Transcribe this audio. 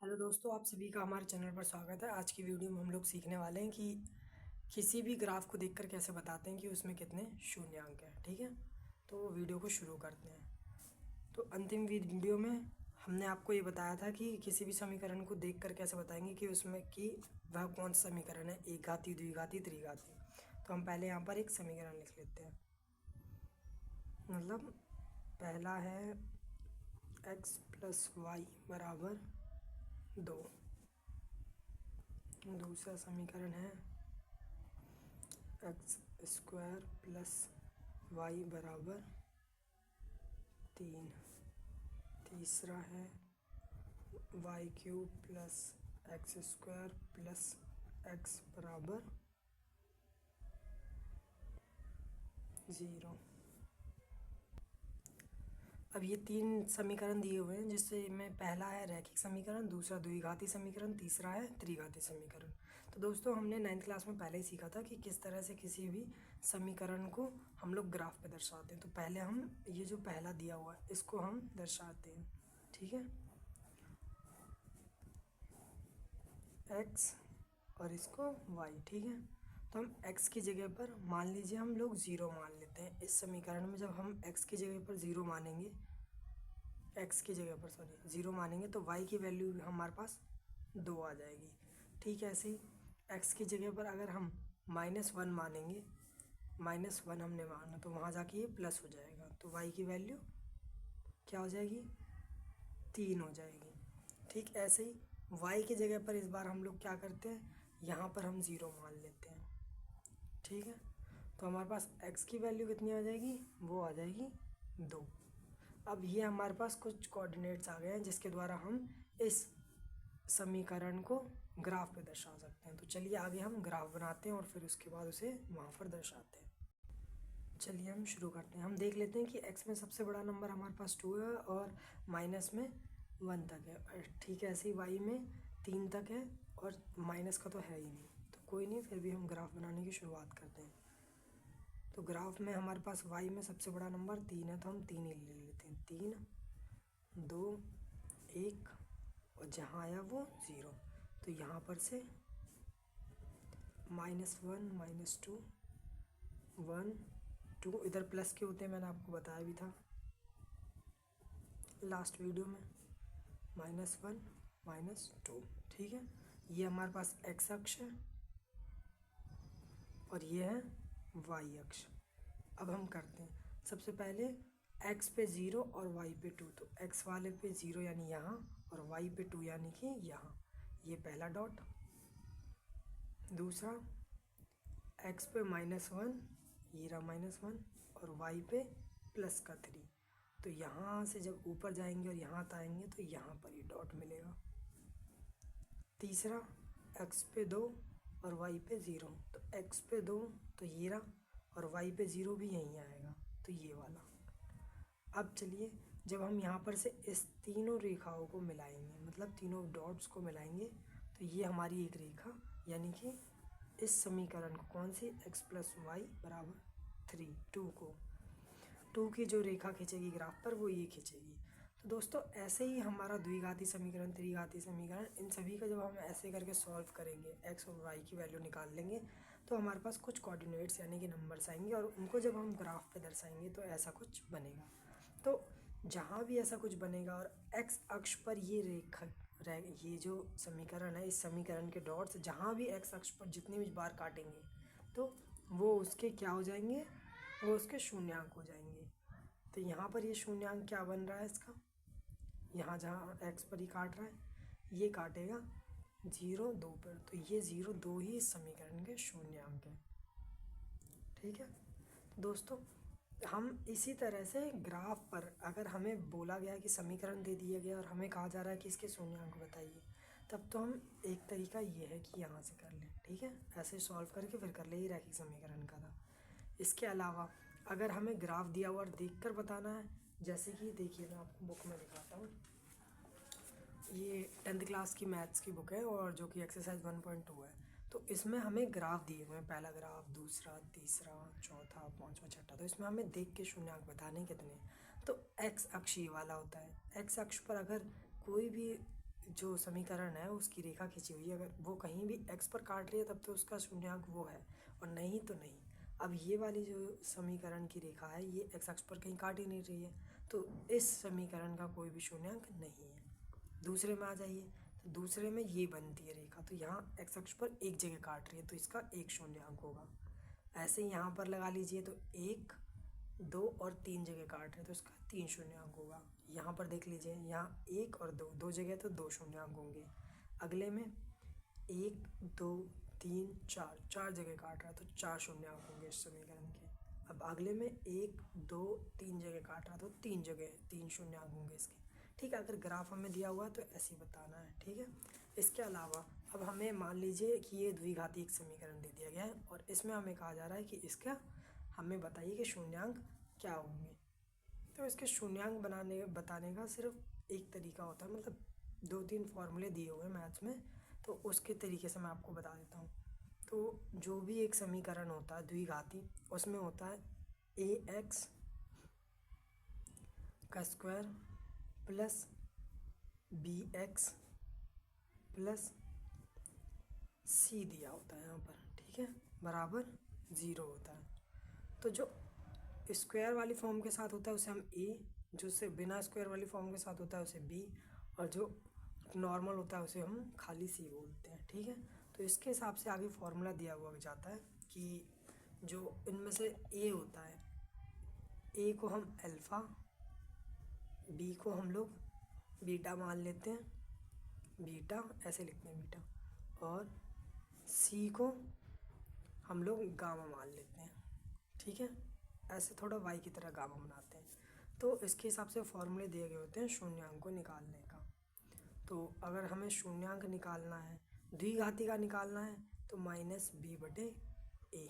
Hello दोस्तों, आप सभी का हमारे चैनल पर स्वागत है। आज की वीडियो में हम लोग सीखने वाले हैं कि किसी भी ग्राफ को देखकर कैसे बताते हैं कि उसमें कितने शून्यांक हैं। ठीक है, तो वीडियो को शुरू करते हैं। तो अंतिम वीडियो में हमने आपको ये बताया था कि किसी भी समीकरण को देखकर कैसे बताएंगे कि उसमें कि वह कौन सा समीकरण है, एक घाती, द्विघाती, त्रिघाती। तो हम पहले यहाँ पर एक समीकरण लिख लेते हैं। मतलब पहला है x + y बराबर 2। दूसरा समीकरण है x² + y बराबर 3। तीसरा है y³ + x² + x बराबर 0। अब ये तीन समीकरण दिए हुए हैं, जिससे में पहला है रैखिक समीकरण, दूसरा द्विघाती समीकरण, तीसरा है त्रिघाती समीकरण। तो दोस्तों, हमने 9th क्लास में पहले ही सीखा था कि किस तरह से किसी भी समीकरण को हम लोग ग्राफ पे दर्शाते हैं। तो पहले हम ये जो पहला दिया हुआ है इसको हम दर्शाते हैं। ठीक है, x और इसको y। ठीक है, तो हम x की जगह पर मान लीजिए हम लोग 0 मान लेते हैं। इस समीकरण में जब हम x की जगह पर 0 मानेंगे, x की जगह पर 0 मानेंगे तो y की वैल्यू हमारे पास 2 आ जाएगी। ठीक है, ऐसे ही x की जगह पर अगर हम -1 मानेंगे, -1 हमने माना तो वहाँ जाके ये प्लस हो जाएगा, तो y की वैल्यू क्या हो जाएगी, 3 हो जाएगी। ठीक ऐसे ही y की जगह पर इस बार हम लोग क्या करते हैं, यहाँ पर हम 0 मान लेते हैं। ठीक है, तो हमारे पास x की वैल्यू कितनी आ जाएगी, वो आ जाएगी 2। अब ये हमारे पास कुछ कोऑर्डिनेट्स आ गए हैं जिसके द्वारा हम इस समीकरण को ग्राफ पे दर्शा सकते हैं। तो चलिए आगे हम ग्राफ बनाते हैं और फिर उसके बाद उसे वहाँ पर दर्शाते हैं। चलिए हम शुरू करते हैं। हम देख लेते हैं कि x में सबसे बड़ा नंबर हमारे पास 2 है और माइनस में 1 तक है। ठीक है, ऐसे ही y में 3 तक है और माइनस का तो है ही नहीं, तो कोई नहीं, फिर भी हम ग्राफ बनाने की शुरुआत करते हैं। तो ग्राफ में हमारे पास y में सबसे बड़ा नंबर 3 है, तो हम 3 ही ले लेते हैं। 3, 2, 1 और जहाँ आया वो 0। तो यहाँ पर से -1, -2, 1, 2, इधर प्लस के होते हैं, मैंने आपको बताया भी था लास्ट वीडियो में। -1, -2। ठीक है, ये हमारे पास x अक्ष है और ये है y अक्ष। अब हम करते हैं, सबसे पहले x पे 0 और y पे 2। तो x वाले पे 0 यानी यहाँ, और y पे 2 यानी कि यहाँ। ये पहला डॉट। दूसरा x पे -1, ये रहा -1, और y पे +3। तो यहाँ से जब ऊपर जाएंगे और यहाँ आएंगे तो यहाँ पर ये डॉट मिलेगा। तीसरा x पे 2 और y पे 0। तो x पे 2 तो ये रहा, और y पे 0 भी यहीं आएगा, तो ये वाला। अब चलिए, जब हम यहाँ पर से इस तीनों रेखाओं को मिलाएंगे, मतलब तीनों डॉट्स को मिलाएंगे, तो ये हमारी एक रेखा, यानी कि इस समीकरण को, कौन सी, x + y बराबर 3, 2 को, 2 की जो रेखा खींचेगी ग्राफ पर वो ये खींचेगी। तो दोस्तों, ऐसे ही हमारा द्विघाती समीकरण, त्रिघाती समीकरण, इन सभी का जब हम ऐसे करके सॉल्व करेंगे, x और y की वैल्यू निकाल लेंगे, तो हमारे पास कुछ कोऑर्डिनेट्स यानी कि नंबर्स आएंगे, और उनको जब हम ग्राफ पे दर्शाएंगे तो ऐसा कुछ बनेगा। तो जहाँ भी ऐसा कुछ बनेगा और x अक्ष पर ये रेखा, ये जो समीकरण है, इस समीकरण के डॉट्स जहाँ भी x अक्ष पर जितनी भी बार काटेंगे तो वो उसके क्या हो जाएंगे, वो उसके शून्यांक हो जाएंगे। तो यहाँ पर ये शून्यांक क्या बन रहा है इसका, यहाँ जहाँ x पर ही काट रहा है ये काटेगा 0, 2 पर, तो ये 0, 2 ही इस समीकरण के शून्यांक हैं। ठीक है, तो दोस्तों, हम इसी तरह से ग्राफ पर, अगर हमें बोला गया कि समीकरण दे दिया गया और हमें कहा जा रहा है कि इसके शून्यांक बताइए, तब तो हम, एक तरीका ये है कि यहाँ से कर लें। ठीक है, ऐसे सॉल्व करके फिर कर ले, ये रैखिक समीकरण का था। इसके अलावा अगर हमें ग्राफ दिया हुआ और देख कर बताना है, जैसे कि देखिए मैं आपको बुक में दिखाता हूँ, ये 10th क्लास की मैथ्स की बुक है और जो कि एक्सरसाइज 1.2 है। तो इसमें हमें ग्राफ दिए हुए हैं, पहला ग्राफ, दूसरा, तीसरा, चौथा, पाँचवा, छठा। तो इसमें हमें देख के शून्यांक बताने कितने। तो एक्स अक्ष ये वाला होता है। एक्स अक्ष पर अगर कोई भी जो समीकरण है उसकी रेखा खींची हुई है, अगर वो कहीं भी x पर काट रही है तब तो उसका शून्यांक वो है, और नहीं तो नहीं। अब ये वाली जो समीकरण की रेखा है ये x अक्ष पर कहीं काट ही नहीं रही है, तो इस समीकरण का कोई भी शून्यांक नहीं है। दूसरे में आ जाइए, तो दूसरे में ये बनती है रेखा, तो यहाँ x अक्ष पर एक जगह काट रही है तो इसका एक शून्याङ्क होगा। ऐसे ही यहाँ पर लगा लीजिए, तो 1, 2 और 3 जगह काट रहे हैं तो इसका 3 शून्याङ्क होगा। यहाँ पर देख लीजिए, यहाँ 1 और 2, 2 जगह तो 2 शून्याङ्क होंगे। अगले में 1, 2, 3, 4, 4 जगह काट रहा है तो 4 शून्याङ्क होंगे इस समीकरण के। अब अगले में 1, 2, 3 जगह काट रहा है तो 3 जगह 3 शून्याङ्क होंगे इसके। ठीक है, अगर ग्राफ हमें दिया हुआ है तो ऐसे ही बताना है। ठीक है, इसके अलावा अब हमें मान लीजिए कि ये द्विघाती एक समीकरण दे दिया गया है और इसमें हमें कहा जा रहा है कि इसका हमें बताइए कि शून्याङ्क क्या होंगे। तो इसके शून्याङ्क बताने का सिर्फ एक तरीका होता है, मतलब 2-3 फॉर्मूले दिए हुए हैं मैथ्स में, तो उसके तरीके से मैं आपको बता देता हूँ। तो जो भी एक समीकरण होता है द्विघाती, उसमें होता है ax का square plus bx plus c दिया होता है यहाँ पर, ठीक है, बराबर 0 होता है। तो जो स्क्वायर वाली फॉर्म के साथ होता है उसे हम a, जो से बिना स्क्वायर वाली फॉर्म के साथ होता है उसे b, और जो नॉर्मल होता है उसे हम खाली c बोलते हैं। ठीक है, तो इसके हिसाब से आगे फॉर्मूला दिया हुआ जाता है कि जो इनमें से a होता है, a को हम अल्फ़ा, b को हम लोग बीटा मान लेते हैं, बीटा ऐसे लिखते हैं बीटा, और c को हम लोग गामा मान लेते हैं। ठीक है, ऐसे थोड़ा y की तरह गामा बनाते हैं। तो इसके हिसाब से फॉर्मूले दिए गए होते हैं शून्याङ्क को निकालने का। तो अगर हमें शून्याङ्क निकालना है, द्विघाती का निकालना है, तो -b/a,